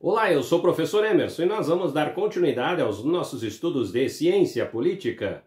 Olá, eu sou o professor Emerson e nós vamos dar continuidade aos nossos estudos de ciência política.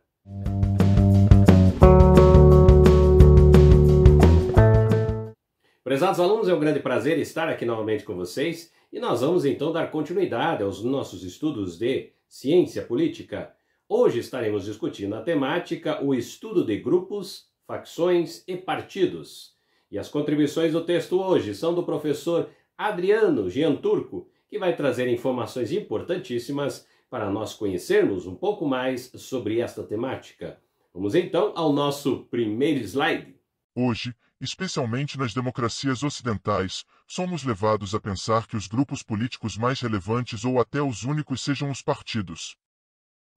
Prezados alunos, é um grande prazer estar aqui novamente com vocês e nós vamos então dar continuidade aos nossos estudos de ciência política. Hoje estaremos discutindo a temática, o estudo de grupos, facções e partidos. E as contribuições do texto hoje são do professor Adriano Gianturco, que vai trazer informações importantíssimas para nós conhecermos um pouco mais sobre esta temática. Vamos então ao nosso primeiro slide. Hoje, especialmente nas democracias ocidentais, somos levados a pensar que os grupos políticos mais relevantes ou até os únicos sejam os partidos.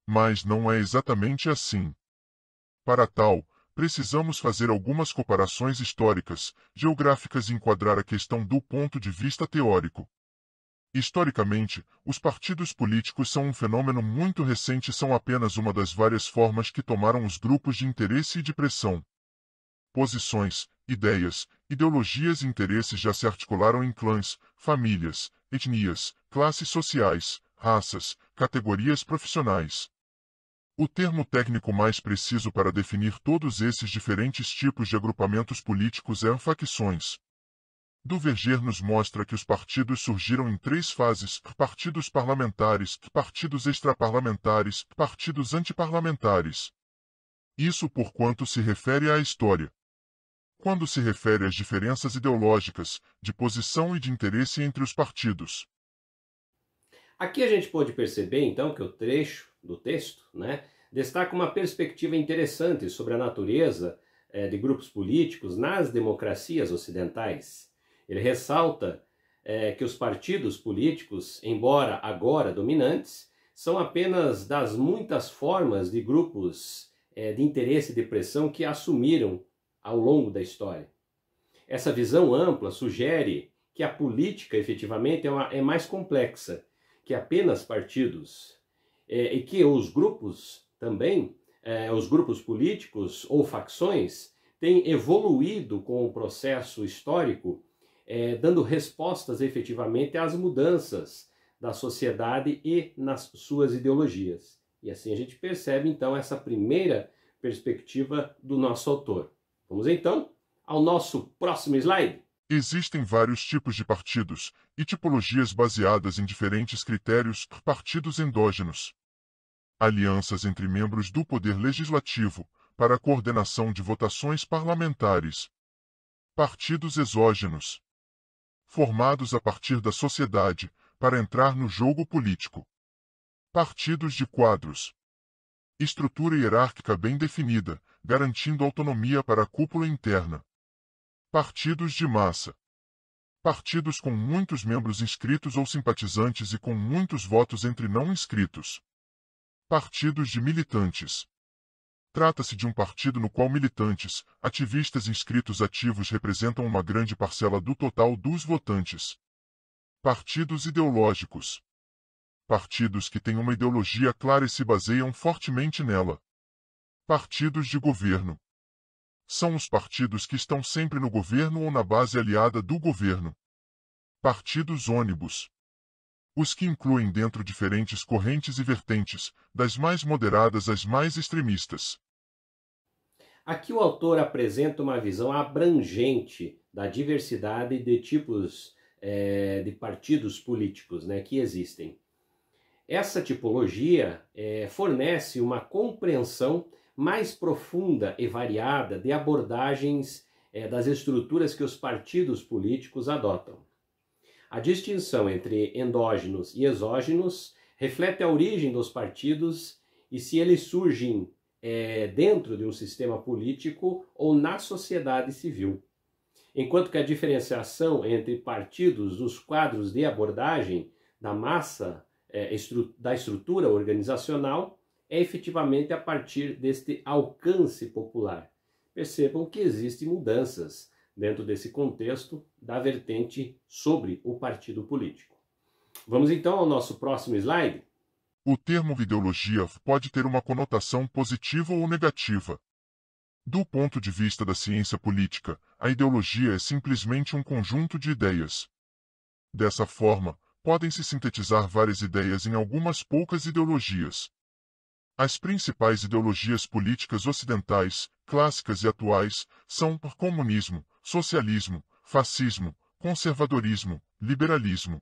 Mas não é exatamente assim. Para tal, precisamos fazer algumas comparações históricas, geográficas e enquadrar a questão do ponto de vista teórico. Historicamente, os partidos políticos são um fenômeno muito recente e são apenas uma das várias formas que tomaram os grupos de interesse e de pressão. Posições, ideias, ideologias e interesses já se articularam em clãs, famílias, etnias, classes sociais, raças, categorias profissionais. O termo técnico mais preciso para definir todos esses diferentes tipos de agrupamentos políticos é facções. Duverger nos mostra que os partidos surgiram em três fases: partidos parlamentares, partidos extraparlamentares, partidos antiparlamentares. Isso por quanto se refere à história. Quando se refere às diferenças ideológicas, de posição e de interesse entre os partidos. Aqui a gente pode perceber então que o trecho do texto, destaca uma perspectiva interessante sobre a natureza de grupos políticos nas democracias ocidentais. Ele ressalta que os partidos políticos, embora agora dominantes, são apenas das muitas formas de grupos de interesse e de pressão que assumiram ao longo da história. Essa visão ampla sugere que a política efetivamente é mais complexa que apenas partidos e que os grupos também, os grupos políticos ou facções, têm evoluído com o processo histórico, dando respostas efetivamente às mudanças da sociedade e nas suas ideologias. E assim a gente percebe então essa primeira perspectiva do nosso autor. Vamos então ao nosso próximo slide. Existem vários tipos de partidos e tipologias baseadas em diferentes critérios, partidos endógenos. Alianças entre membros do poder legislativo para a coordenação de votações parlamentares. Partidos exógenos, formados a partir da sociedade para entrar no jogo político. Partidos de quadros. Estrutura hierárquica bem definida, garantindo autonomia para a cúpula interna. Partidos de massa. Partidos com muitos membros inscritos ou simpatizantes e com muitos votos entre não inscritos. Partidos de militantes. Trata-se de um partido no qual militantes, ativistas inscritos ativos representam uma grande parcela do total dos votantes. Partidos ideológicos. Partidos que têm uma ideologia clara e se baseiam fortemente nela. Partidos de governo. São os partidos que estão sempre no governo ou na base aliada do governo. Partidos ônibus. Os que incluem dentro diferentes correntes e vertentes, das mais moderadas às mais extremistas. Aqui o autor apresenta uma visão abrangente da diversidade de tipos de partidos políticos que existem. Essa tipologia fornece uma compreensão mais profunda e variada de abordagens das estruturas que os partidos políticos adotam. A distinção entre endógenos e exógenos reflete a origem dos partidos e se eles surgem dentro de um sistema político ou na sociedade civil. Enquanto que a diferenciação entre partidos dos quadros de abordagem da massa, da estrutura organizacional, é efetivamente a partir deste alcance popular. Percebam que existem mudanças dentro desse contexto da vertente sobre o partido político. Vamos então ao nosso próximo slide. O termo ideologia pode ter uma conotação positiva ou negativa. Do ponto de vista da ciência política, a ideologia é simplesmente um conjunto de ideias. Dessa forma, podem-se sintetizar várias ideias em algumas poucas ideologias. As principais ideologias políticas ocidentais, clássicas e atuais, são o comunismo, socialismo, fascismo, conservadorismo, liberalismo.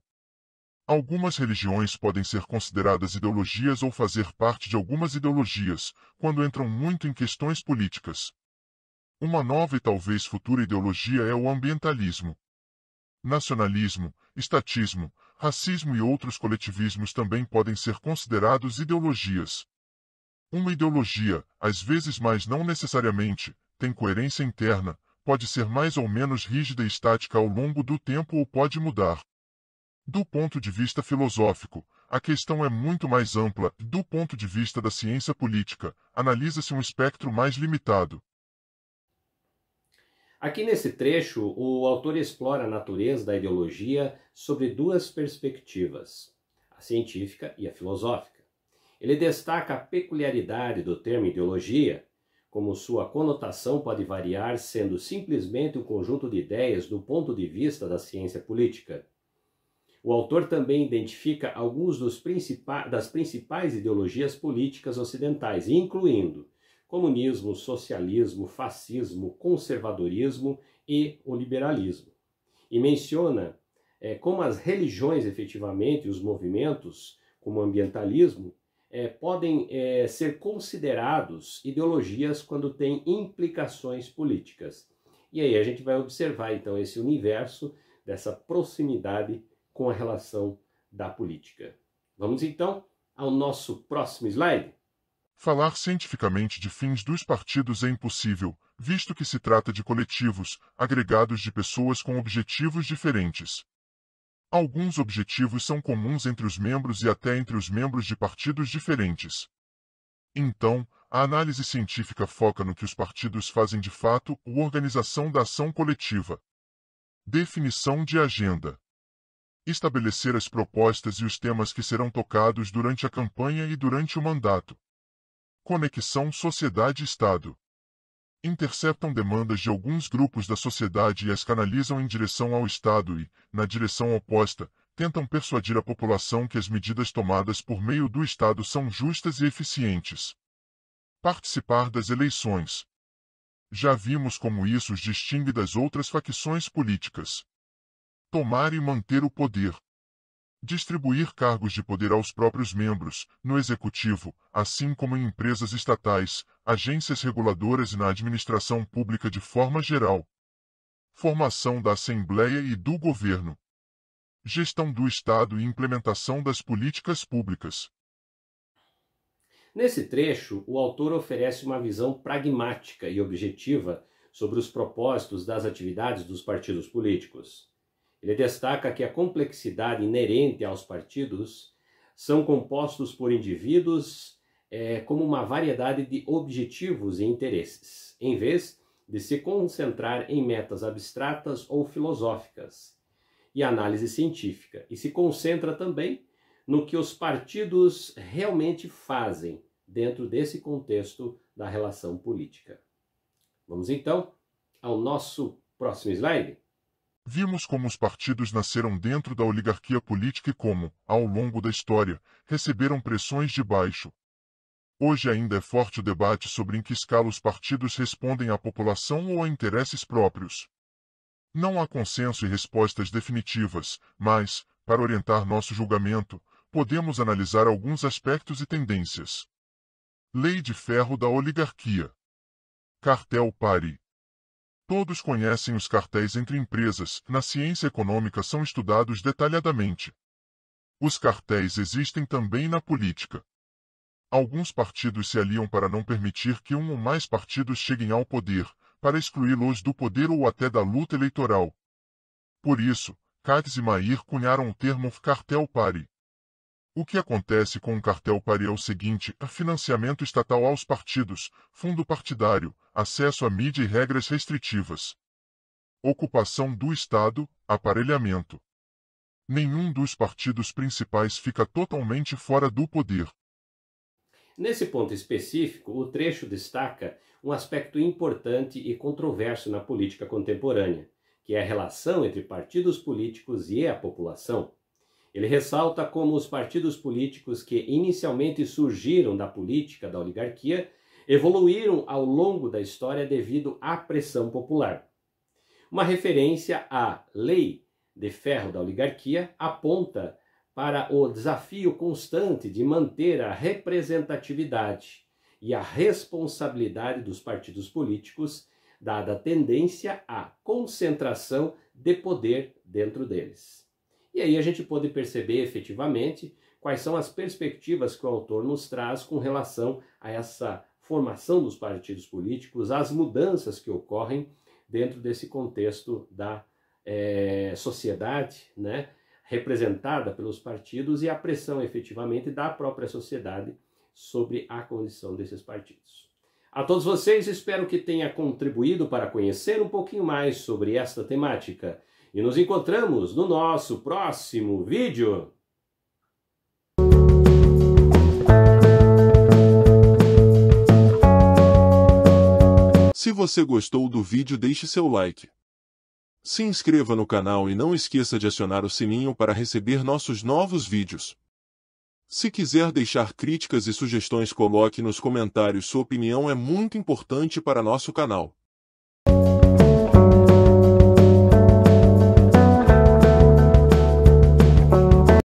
Algumas religiões podem ser consideradas ideologias ou fazer parte de algumas ideologias, quando entram muito em questões políticas. Uma nova e talvez futura ideologia é o ambientalismo. Nacionalismo, estatismo, racismo e outros coletivismos também podem ser considerados ideologias. Uma ideologia, às vezes mas não necessariamente, tem coerência interna, pode ser mais ou menos rígida e estática ao longo do tempo ou pode mudar. Do ponto de vista filosófico, a questão é muito mais ampla. Do ponto de vista da ciência política, analisa-se um espectro mais limitado. Aqui nesse trecho, o autor explora a natureza da ideologia sobre duas perspectivas, a científica e a filosófica. Ele destaca a peculiaridade do termo ideologia, como sua conotação pode variar sendo simplesmente um conjunto de ideias do ponto de vista da ciência política. O autor também identifica alguns das principais ideologias políticas ocidentais, incluindo comunismo, socialismo, fascismo, conservadorismo e o liberalismo. E menciona como as religiões efetivamente, os movimentos, como o ambientalismo, podem ser considerados ideologias quando têm implicações políticas. E aí a gente vai observar então esse universo dessa proximidade com a relação da política. Vamos então ao nosso próximo slide. Falar cientificamente de fins dos partidos é impossível, visto que se trata de coletivos, agregados de pessoas com objetivos diferentes. Alguns objetivos são comuns entre os membros e até entre os membros de partidos diferentes. Então, a análise científica foca no que os partidos fazem de fato, a organização da ação coletiva. Definição de agenda. Estabelecer as propostas e os temas que serão tocados durante a campanha e durante o mandato. Conexão sociedade-Estado. Interceptam demandas de alguns grupos da sociedade e as canalizam em direção ao Estado e, na direção oposta, tentam persuadir a população que as medidas tomadas por meio do Estado são justas e eficientes. Participar das eleições. Já vimos como isso os distingue das outras facções políticas. Tomar e manter o poder. Distribuir cargos de poder aos próprios membros, no executivo, assim como em empresas estatais, agências reguladoras e na administração pública de forma geral. Formação da Assembleia e do Governo. Gestão do Estado e implementação das políticas públicas. Nesse trecho, o autor oferece uma visão pragmática e objetiva sobre os propósitos das atividades dos partidos políticos. Ele destaca que a complexidade inerente aos partidos são compostos por indivíduos como uma variedade de objetivos e interesses, em vez de se concentrar em metas abstratas ou filosóficas e análise científica, e se concentra também no que os partidos realmente fazem dentro desse contexto da relação política. Vamos então ao nosso próximo slide. Vimos como os partidos nasceram dentro da oligarquia política e como, ao longo da história, receberam pressões de baixo. Hoje ainda é forte o debate sobre em que escala os partidos respondem à população ou a interesses próprios. Não há consenso e respostas definitivas, mas, para orientar nosso julgamento, podemos analisar alguns aspectos e tendências. Lei de ferro da oligarquia. Cartel pari. Todos conhecem os cartéis entre empresas, na ciência econômica são estudados detalhadamente. Os cartéis existem também na política. Alguns partidos se aliam para não permitir que um ou mais partidos cheguem ao poder, para excluí-los do poder ou até da luta eleitoral. Por isso, Katz e Mair cunharam o termo cartel pari. O que acontece com um cartel pari é o seguinte: financiamento estatal aos partidos, fundo partidário, acesso à mídia e regras restritivas. Ocupação do Estado, aparelhamento. Nenhum dos partidos principais fica totalmente fora do poder. Nesse ponto específico, o trecho destaca um aspecto importante e controverso na política contemporânea, que é a relação entre partidos políticos e a população. Ele ressalta como os partidos políticos que inicialmente surgiram da política da oligarquia evoluíram ao longo da história devido à pressão popular. Uma referência à Lei de Ferro da Oligarquia aponta para o desafio constante de manter a representatividade e a responsabilidade dos partidos políticos, dada a tendência à concentração de poder dentro deles. E aí a gente pode perceber efetivamente quais são as perspectivas que o autor nos traz com relação a essa formação dos partidos políticos, as mudanças que ocorrem dentro desse contexto da sociedade, né, representada pelos partidos e a pressão efetivamente da própria sociedade sobre a condição desses partidos. A todos vocês, espero que tenha contribuído para conhecer um pouquinho mais sobre esta temática. E nos encontramos no nosso próximo vídeo. Se você gostou do vídeo, deixe seu like. Se inscreva no canal e não esqueça de acionar o sininho para receber nossos novos vídeos. Se quiser deixar críticas e sugestões, coloque nos comentários. Sua opinião é muito importante para nosso canal.